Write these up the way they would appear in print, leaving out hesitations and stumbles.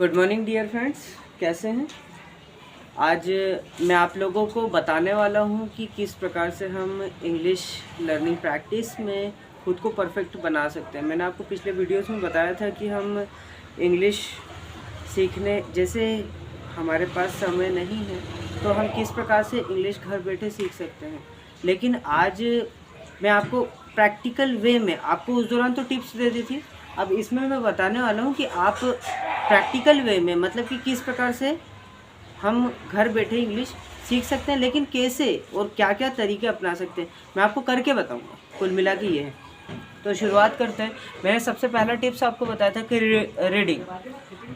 Good morning dear friends, कैसे हैं। आज मैं आप लोगों को बताने वाला हूं कि किस प्रकार से हम इंग्लिश लर्निंग प्रैक्टिस में खुद को परफेक्ट बना सकते हैं। मैंने आपको पिछले वीडियोस में बताया था कि हम इंग्लिश सीखने जैसे हमारे पास समय नहीं है तो हम किस प्रकार से इंग्लिश घर बैठे सीख सकते हैं। लेकिन आज मैं आपको प्रैक्टिकल वे में, आपको उस दौरान तो टिप्स दे दी थी, अब इसमें मैं बताने वाला हूँ कि आप प्रैक्टिकल वे में, मतलब कि किस प्रकार से हम घर बैठे इंग्लिश सीख सकते हैं, लेकिन कैसे और क्या क्या तरीके अपना सकते हैं मैं आपको करके बताऊंगा। कुल मिला के ये है। तो शुरुआत करते हैं। मैंने सबसे पहला टिप्स आपको बताया था कि रीडिंग,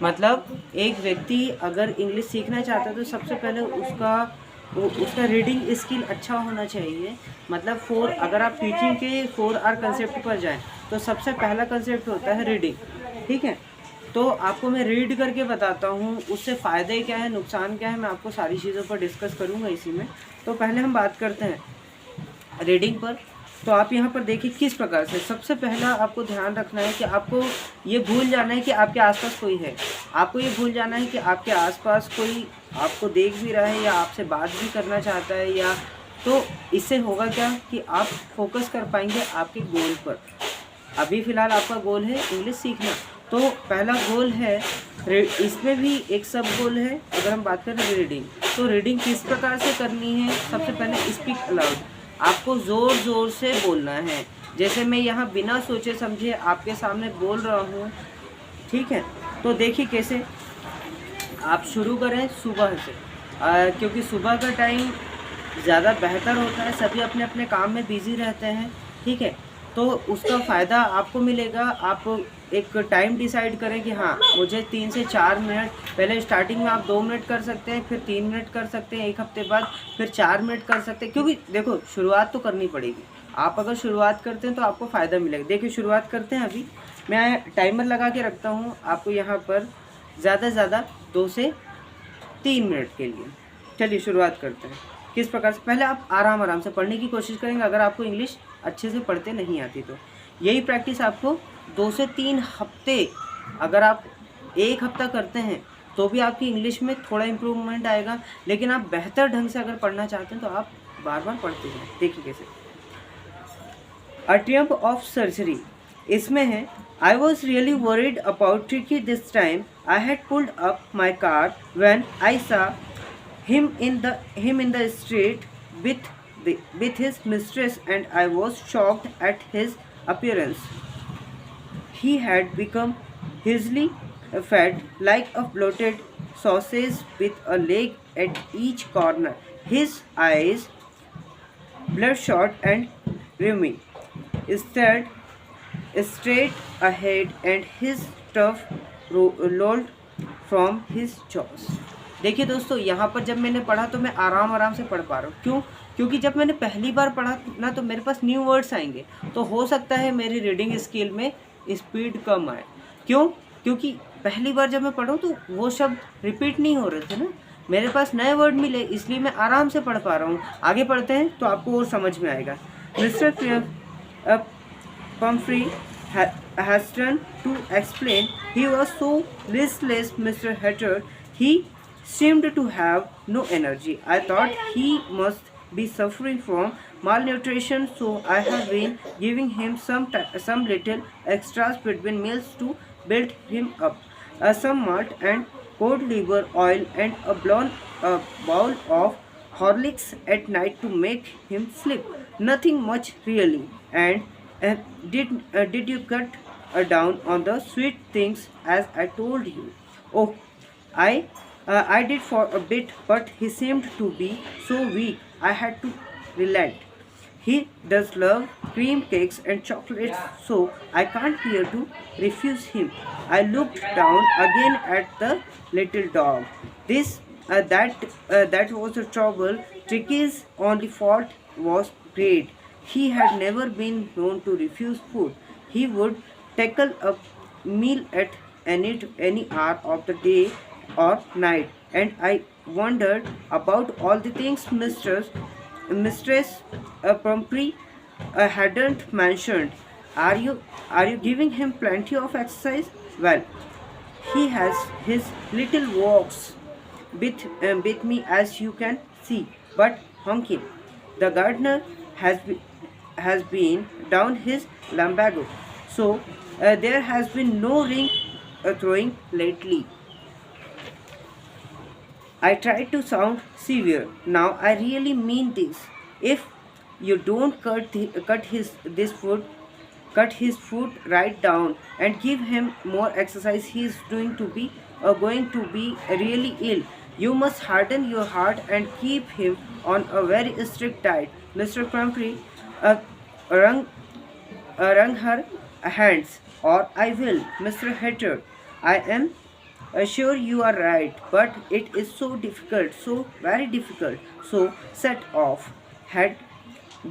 मतलब एक व्यक्ति अगर इंग्लिश सीखना चाहता है तो सबसे पहले उसका रीडिंग स्किल अच्छा होना चाहिए। मतलब अगर आप टीचिंग के 4R कंसेप्ट पर जाएं तो सबसे पहला कंसेप्ट होता है रीडिंग, ठीक है। तो आपको मैं रीड करके बताता हूँ, उससे फ़ायदे क्या है, नुकसान क्या है, मैं आपको सारी चीज़ों पर डिस्कस करूँगा इसी में। तो पहले हम बात करते हैं रीडिंग पर। तो आप यहाँ पर देखिए किस प्रकार से। सबसे पहला आपको ध्यान रखना है कि आपको ये भूल जाना है कि आपके आसपास कोई है। आपको ये भूल जाना है कि आपके आसपास कोई आपको देख भी रहा है या आपसे बात भी करना चाहता है, या तो इससे होगा क्या कि आप फोकस कर पाएंगे आपके गोल पर। अभी फ़िलहाल आपका गोल है इंग्लिश सीखना, तो पहला गोल है। इसमें भी एक सब गोल है। अगर हम बात करें रीडिंग, तो रीडिंग किस प्रकार से करनी है। सबसे पहले स्पीक अलाउड, आपको ज़ोर ज़ोर से बोलना है। जैसे मैं यहाँ बिना सोचे समझे आपके सामने बोल रहा हूँ, ठीक है। तो देखिए कैसे आप शुरू करें सुबह से, क्योंकि सुबह का टाइम ज़्यादा बेहतर होता है। सभी अपने अपने काम में बिज़ी रहते हैं, ठीक है। तो उसका फ़ायदा आपको मिलेगा। आप एक टाइम डिसाइड करें कि हाँ मुझे 3 से 4 मिनट, पहले स्टार्टिंग में आप 2 मिनट कर सकते हैं, फिर 3 मिनट कर सकते हैं, एक हफ्ते बाद फिर 4 मिनट कर सकते हैं। क्योंकि देखो शुरुआत तो करनी पड़ेगी। आप अगर शुरुआत करते हैं तो आपको फ़ायदा मिलेगा। देखिए शुरुआत करते हैं। अभी मैं टाइमर लगा के रखता हूँ आपको यहाँ पर ज़्यादा से ज़्यादा 2 से 3 मिनट के लिए। चलिए शुरुआत करते हैं। किस प्रकार से, पहले आप आराम से पढ़ने की कोशिश करेंगे। अगर आपको इंग्लिश अच्छे से पढ़ते नहीं आती तो यही प्रैक्टिस आपको 2 से 3 हफ्ते, अगर आप 1 हफ्ता करते हैं तो भी आपकी इंग्लिश में थोड़ा इम्प्रूवमेंट आएगा। लेकिन आप बेहतर ढंग से अगर पढ़ना चाहते हैं तो आप बार बार पढ़ते जाएं। देखिए कैसे। अ ट्रियम्फ ऑफ सर्जरी, इसमें है I was really worried about tricky this time I had pulled up my car when I सा him in the street with his mistress, and I was shocked at his appearance. He had become hugely fat, like a bloated sausage with a leg at each corner. His eyes, bloodshot and rheumy, stared straight ahead, and his stuff rolled from his jaws. देखिए दोस्तों, यहाँ पर जब मैंने पढ़ा तो मैं आराम से पढ़ पा रहा हूँ। क्यों? क्योंकि जब मैंने पहली बार पढ़ा ना तो मेरे पास न्यू वर्ड्स आएंगे, तो हो सकता है मेरी रीडिंग स्किल में स्पीड कम आए। क्यों? क्योंकि पहली बार जब मैं पढ़ूँ तो वो शब्द रिपीट नहीं हो रहे थे ना, मेरे पास नए वर्ड मिले, इसलिए मैं आराम से पढ़ पा रहा हूँ। आगे पढ़ते हैं तो आपको और समझ में आएगा। Mister Pumphrey hastened to explain. He was so listless, Mr. Hatter. He seemed to have no energy. I thought he must be suffering from malnutrition, so I have been giving him some little extras between meals to build him up. Some malt and cold liver oil and a bowl of Horlicks at night to make him sleep. Nothing much really. And did you cut down on the sweet things as I told you? Oh, I did for a bit, but he seemed to be so weak I had to relent. He does love cream cakes and chocolates, so I can't bear to refuse him. I looked down again at the little dog. That was the trouble. Tricky's only fault was greed. He had never been known to refuse food. He would tackle a meal at any hour of the day or night, and I wondered about all the things Mistress Pumphrey hadn't mentioned. Are you giving him plenty of exercise? Well, He has his little walks with me, as you can see. But Honkin, the gardener, has been down his lumbago, so there has been no ring throwing lately. I tried to sound severe. Now I really mean this. If you don't cut his foot right down and give him more exercise, he is going to be really ill. You must harden your heart and keep him on a very strict diet. Mr. Crumpy uh, wrung, wrung her hands. Or I will, Mr. Hatter. I am sure you are right, but it is so difficult, so very difficult. So set off, head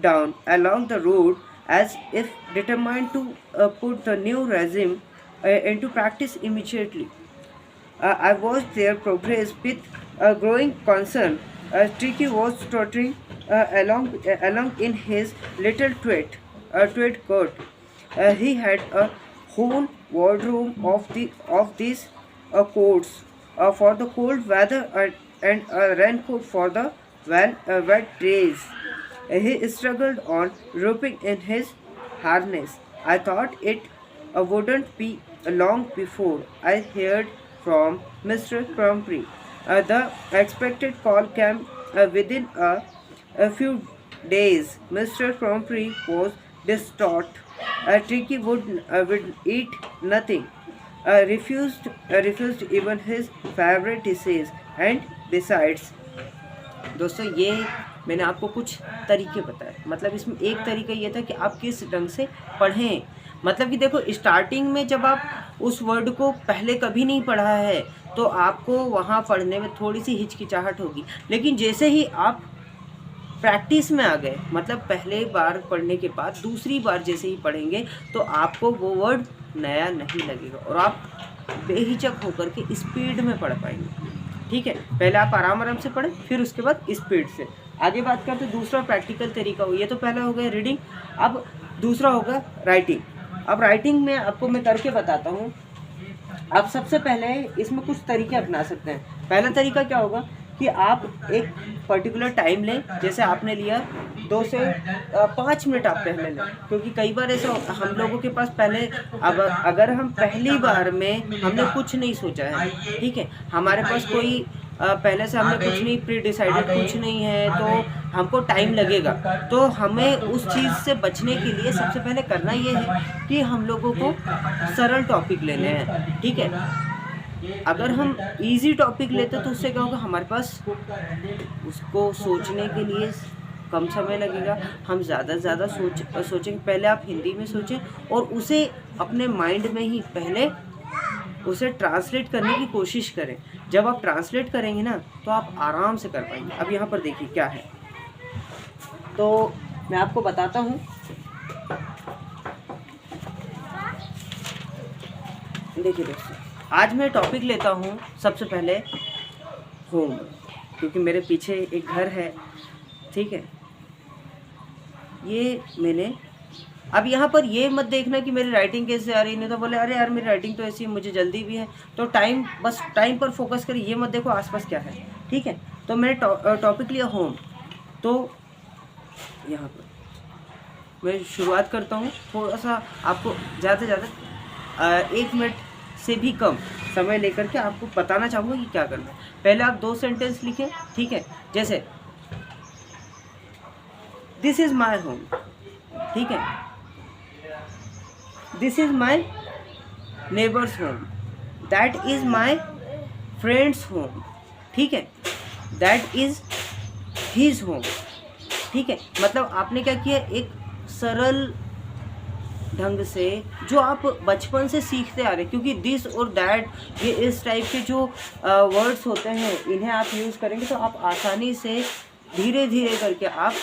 down along the road as if determined to put the new regime into practice immediately. I watched their progress with growing concern. Tricky was tottering along in his little tweed coat. He had a whole wardrobe of these coats for the cold weather and a raincoat for the wet days. He struggled on, roping in his harness. I thought it wouldn't be long before I heard from Mr. Crumpy. The expected call came within a few days. Mr. Crumpy was distraught. Tricky would eat nothing. Refused even his favorite dishes. And besides, दोस्तों ये मैंने आपको कुछ तरीके बताए। मतलब इसमें एक तरीका ये था कि आप किस ढंग से पढ़ें। मतलब कि देखो, स्टार्टिंग में जब आप उस वर्ड को पहले कभी नहीं पढ़ा है तो आपको वहाँ पढ़ने में थोड़ी सी हिचकिचाहट होगी, लेकिन जैसे ही आप प्रैक्टिस में आ गए, मतलब पहले बार पढ़ने के बाद दूसरी बार जैसे ही पढ़ेंगे तो आपको वो वर्ड नया नहीं लगेगा और आप बेहिचक होकर के स्पीड में पढ़ पाएंगे। ठीक है, पहले आप आराम से पढ़ें, फिर उसके बाद स्पीड से आगे बात करते हैं। दूसरा प्रैक्टिकल तरीका हो, ये तो पहला हो गया रीडिंग, अब दूसरा होगा राइटिंग। अब राइटिंग में आपको मैं करके बताता हूँ। आप सबसे पहले इसमें कुछ तरीके अपना सकते हैं। पहला तरीका क्या होगा कि आप एक पर्टिकुलर टाइम लें, जैसे आपने लिया 2 से 5 मिनट आप पहले लें, क्योंकि कई बार ऐसा हम लोगों के पास पहले अगर हम पहली बार में हमने कुछ नहीं सोचा है, ठीक है, हमारे पास कोई पहले से हमने कुछ नहीं प्री डिसाइडेड कुछ नहीं है, तो हमको टाइम लगेगा। तो हमें उस चीज़ से बचने के लिए सबसे पहले करना ये है कि हम लोगों को सरल टॉपिक लेने हैं। ठीक है, अगर हम इजी टॉपिक लेते तो उससे क्या होगा, हमारे पास उसको सोचने के लिए कम समय लगेगा, हम ज़्यादा से ज़्यादा सोचेंगे। पहले आप हिंदी में सोचें और उसे अपने माइंड में ही पहले उसे ट्रांसलेट करने की कोशिश करें। जब आप ट्रांसलेट करेंगे ना तो आप आराम से कर पाएंगे। अब यहाँ पर देखिए क्या है, तो मैं आपको बताता हूँ। देखिए दोस्तों, आज मैं टॉपिक लेता हूँ सबसे पहले होम, क्योंकि मेरे पीछे एक घर है। ठीक है, ये मैंने अब यहाँ पर ये मत देखना कि मेरी राइटिंग कैसे आ रही, नहीं तो बोले अरे यार मेरी राइटिंग तो ऐसी मुझे जल्दी भी है, तो बस टाइम पर फोकस करिए। ये मत देखो आसपास क्या है। ठीक है, तो मैंने टॉपिक लिया होम। तो यहाँ पर मैं शुरुआत करता हूँ। थोड़ा सा आपको ज़्यादा से ज़्यादा 1 मिनट से भी कम समय लेकर के आपको बताना चाहूँगा कि क्या करना है। पहले आप 2 सेंटेंस लिखें। ठीक है, जैसे दिस इज़ माई होम। ठीक है, this is my neighbours home, that is my friends home. ठीक है, दैट इज़ हिज होम। ठीक है, मतलब आपने क्या किया, एक सरल ढंग से जो आप बचपन से सीखते आ रहे, क्योंकि दिस और दैट ये इस टाइप के जो वर्ड्स होते हैं, इन्हें आप यूज़ करेंगे तो आप आसानी से धीरे धीरे करके आप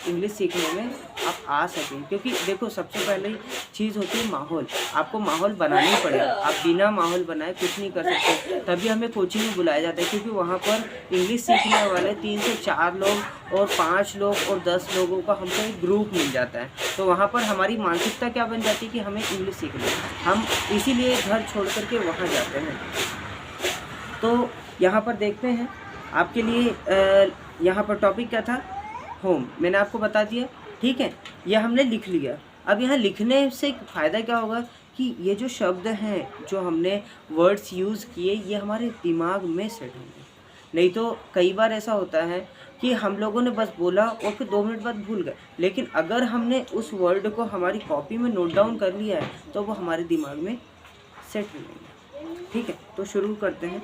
इंग्लिश सीखने में आप आ सकें। क्योंकि देखो सबसे पहले चीज़ होती है माहौल, आपको माहौल बनाना ही पड़ेगा। आप बिना माहौल बनाए कुछ नहीं कर सकते। तभी हमें कोचिंग में बुलाया जाता है, क्योंकि वहाँ पर इंग्लिश सीखने वाले 3 से 4 लोग और 5 लोग और 10 लोगों का हमको एक ग्रुप मिल जाता है। तो वहाँ पर हमारी मानसिकता क्या बन जाती है कि हमें इंग्लिश सीखनी है, हम इसीलिए घर छोड़ कर के वहाँ जाते हैं। तो यहाँ पर देखते हैं आपके लिए यहाँ पर टॉपिक क्या था, होम, मैंने आपको बता दिया, ठीक है, यह हमने लिख लिया। अब यहाँ लिखने से फ़ायदा क्या होगा कि ये जो शब्द हैं, जो हमने वर्ड्स यूज़ किए, ये हमारे दिमाग में सेट होंगे। नहीं तो कई बार ऐसा होता है कि हम लोगों ने बस बोला और फिर 2 मिनट बाद भूल गए, लेकिन अगर हमने उस वर्ड को हमारी कॉपी में नोट डाउन कर लिया है तो वो हमारे दिमाग में सेट हो जाएंगे। ठीक है, तो शुरू करते हैं।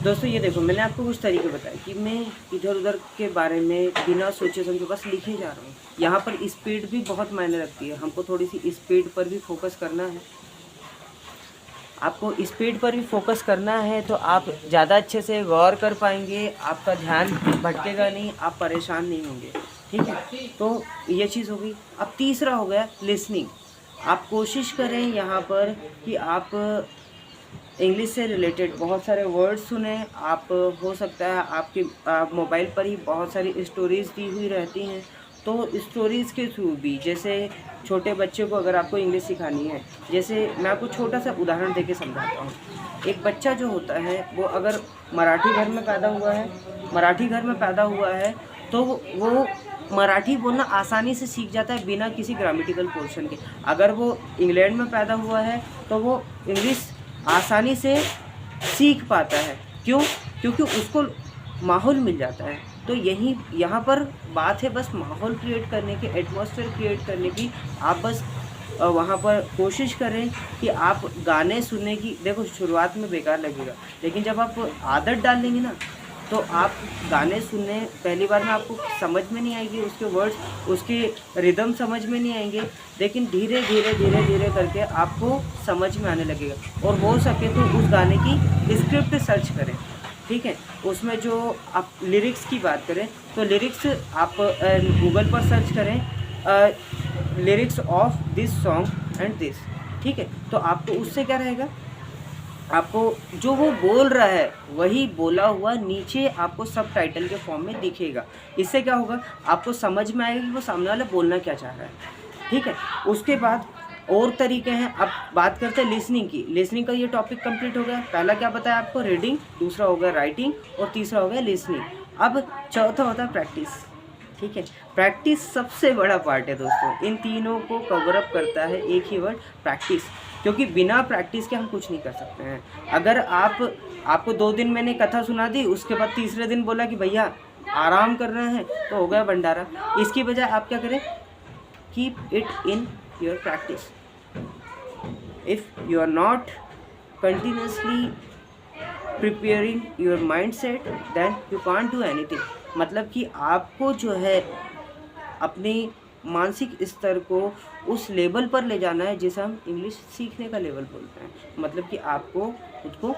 दोस्तों ये देखो, मैंने आपको कुछ तरीके बताए कि मैं इधर उधर के बारे में बिना सोचे समझे बस लिखे जा रहा हूँ। यहाँ पर स्पीड भी बहुत मायने रखती है, हमको थोड़ी सी स्पीड पर भी फोकस करना है। आपको स्पीड पर भी फोकस करना है तो आप ज़्यादा अच्छे से गौर कर पाएंगे, आपका ध्यान भटकेगा नहीं, आप परेशान नहीं होंगे। ठीक है, तो ये चीज़ हो गई। अब तीसरा हो गया लिसनिंग। आप कोशिश करें यहाँ पर कि आप इंग्लिश से रिलेटेड बहुत सारे वर्ड्स सुने। आप हो सकता है आपके मोबाइल पर ही बहुत सारी स्टोरीज़ दी हुई रहती हैं, तो स्टोरीज़ के थ्रू भी, जैसे छोटे बच्चे को अगर आपको इंग्लिश सिखानी है, जैसे मैं आपको छोटा सा उदाहरण देके समझाता हूँ। एक बच्चा जो होता है वो अगर मराठी घर में पैदा हुआ है तो वो मराठी बोलना आसानी से सीख जाता है बिना किसी ग्रामेटिकल पोर्शन के। अगर वो इंग्लैंड में पैदा हुआ है तो वो इंग्लिश आसानी से सीख पाता है। क्यों? क्योंकि उसको माहौल मिल जाता है। तो यहाँ पर बात है बस माहौल क्रिएट करने की, एटमॉस्फेयर क्रिएट करने की। आप बस वहाँ पर कोशिश करें कि आप गाने सुनने की, देखो शुरुआत में बेकार लगेगा, लेकिन जब आप आदत डाल लेंगे ना तो आप गाने सुनने पहली बार में आपको समझ में नहीं आएगी, उसके वर्ड्स, उसके रिदम समझ में नहीं आएंगे, लेकिन धीरे धीरे करके आपको समझ में आने लगेगा। और हो सके तो उस गाने की स्क्रिप्ट सर्च करें। ठीक है, उसमें जो आप लिरिक्स की बात करें तो लिरिक्स आप गूगल पर सर्च करें, lyrics of this song and this. ठीक है, तो आपको उससे क्या रहेगा, आपको जो वो बोल रहा है वही बोला हुआ नीचे आपको सब टाइटल के फॉर्म में दिखेगा। इससे क्या होगा, आपको समझ में आएगा कि वो सामने वाला बोलना क्या चाह रहा है। ठीक है, उसके बाद और तरीके हैं। अब बात करते हैं लिसनिंग की। लिसनिंग का ये टॉपिक कंप्लीट हो गया। पहला क्या बताया आपको, रीडिंग, दूसरा हो गया राइटिंग और तीसरा हो गया लिसनिंग। अब चौथा होता है प्रैक्टिस। ठीक है, प्रैक्टिस सबसे बड़ा पार्ट है दोस्तों, इन तीनों को कवर अप करता है एक ही वर्ड, प्रैक्टिस। क्योंकि बिना प्रैक्टिस के हम कुछ नहीं कर सकते हैं। अगर आपको 2 दिन मैंने कथा सुना दी, उसके बाद तीसरे दिन बोला कि भैया आराम कर रहे हैं, तो हो गया भंडारा। इसकी बजाय आप क्या करें, keep it in your practice. If you are not continuously preparing your mind set then you can't do anything. मतलब कि आपको जो है अपनी मानसिक स्तर को उस लेवल पर ले जाना है जिसे हम इंग्लिश सीखने का लेवल बोलते हैं। मतलब कि आपको खुद को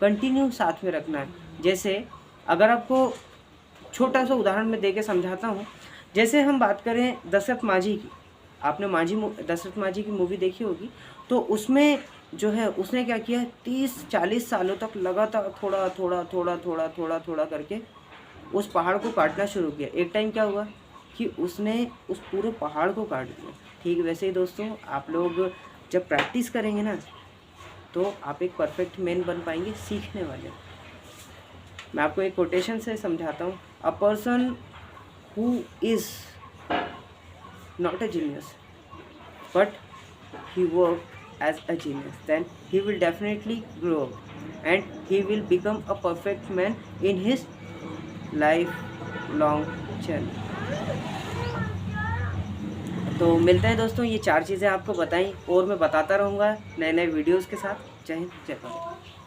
कंटिन्यू साथ में रखना है। जैसे अगर आपको छोटा सा उदाहरण मैं दे के समझाता हूँ। जैसे हम बात करें दशरथ माझी की, आपने दशरथ माझी की मूवी देखी होगी, तो उसमें जो है उसने क्या किया, 30-40 सालों तक लगातार थोड़ा करके उस पहाड़ को काटना शुरू किया। एक टाइम क्या हुआ कि उसने उस पूरे पहाड़ को काट दिया। ठीक वैसे ही दोस्तों, आप लोग जब प्रैक्टिस करेंगे ना तो आप एक परफेक्ट मैन बन पाएंगे सीखने वाले। मैं आपको एक कोटेशन से समझाता हूँ। A person who is not a genius but he worked as a genius, then he will definitely grow up and he will become a perfect man in his lifelong journey। तो मिलते हैं दोस्तों, ये 4 चीज़ें आपको बताई और मैं बताता रहूँगा नए नए वीडियोज़ के साथ। जय हिंद, जय भारत।